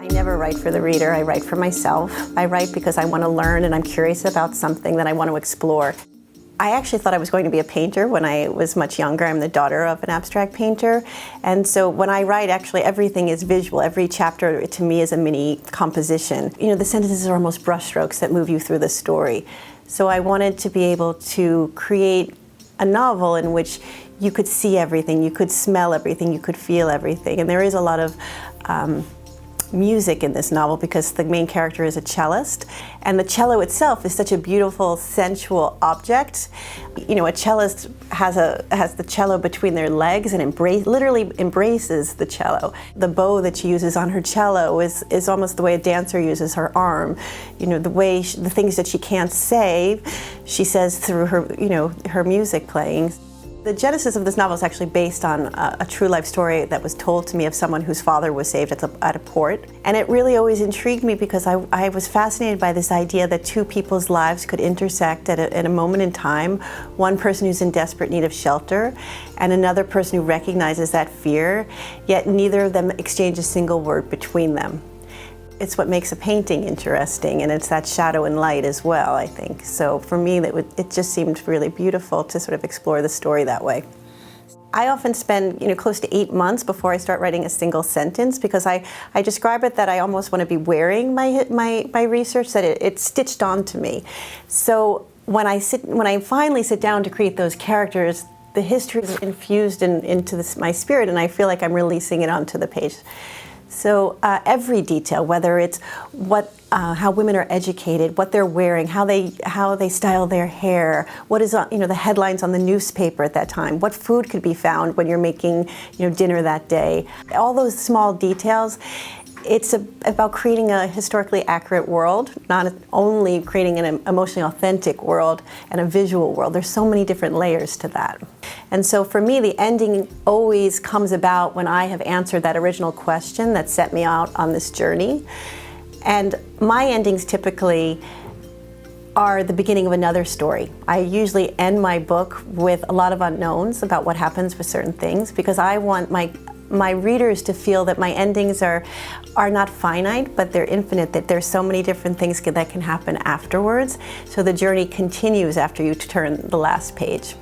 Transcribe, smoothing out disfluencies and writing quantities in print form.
I never write for the reader, I write for myself. I write because I want to learn and I'm curious about something that I want to explore. I actually thought I was going to be a painter when I was much younger. I'm the daughter of an abstract painter. And so when I write, actually everything is visual. Every chapter to me is a mini composition. You know, the sentences are almost brushstrokes that move you through the story. So I wanted to be able to create a novel in which you could see everything, you could smell everything, you could feel everything. And there is a lot of music in this novel because the main character is a cellist, and the cello itself is such a beautiful, sensual object. You know, a cellist has the cello between their legs and literally embraces the cello. The bow that she uses on her cello is almost the way a dancer uses her arm. You know, the things that she can't say, she says through her, you know, her music playing. The genesis of this novel is actually based on a true life story that was told to me of someone whose father was saved at a port. And it really always intrigued me because I was fascinated by this idea that two people's lives could intersect at a moment in time. One person who's in desperate need of shelter and another person who recognizes that fear, yet neither of them exchange a single word between them. It's what makes a painting interesting, and it's that shadow and light as well, I think. So for me, it just seemed really beautiful to sort of explore the story that way. I often spend, you know, close to 8 months before I start writing a single sentence because I describe it that I almost want to be wearing my research, that it's stitched onto me. So when I finally sit down to create those characters, the history is infused into my spirit, and I feel like I'm releasing it onto the page. So every detail, whether it's how women are educated, what they're wearing, how they style their hair, what is the headlines on the newspaper at that time, what food could be found when you're making dinner that day, all those small details. It's about creating a historically accurate world, not only creating an emotionally authentic world and a visual world. There's so many different layers to that. And so for me, the ending always comes about when I have answered that original question that set me out on this journey. And my endings typically are the beginning of another story. I usually end my book with a lot of unknowns about what happens with certain things because I want my readers to feel that my endings are not finite, but they're infinite, that there's so many different things that can happen afterwards. So the journey continues after you turn the last page.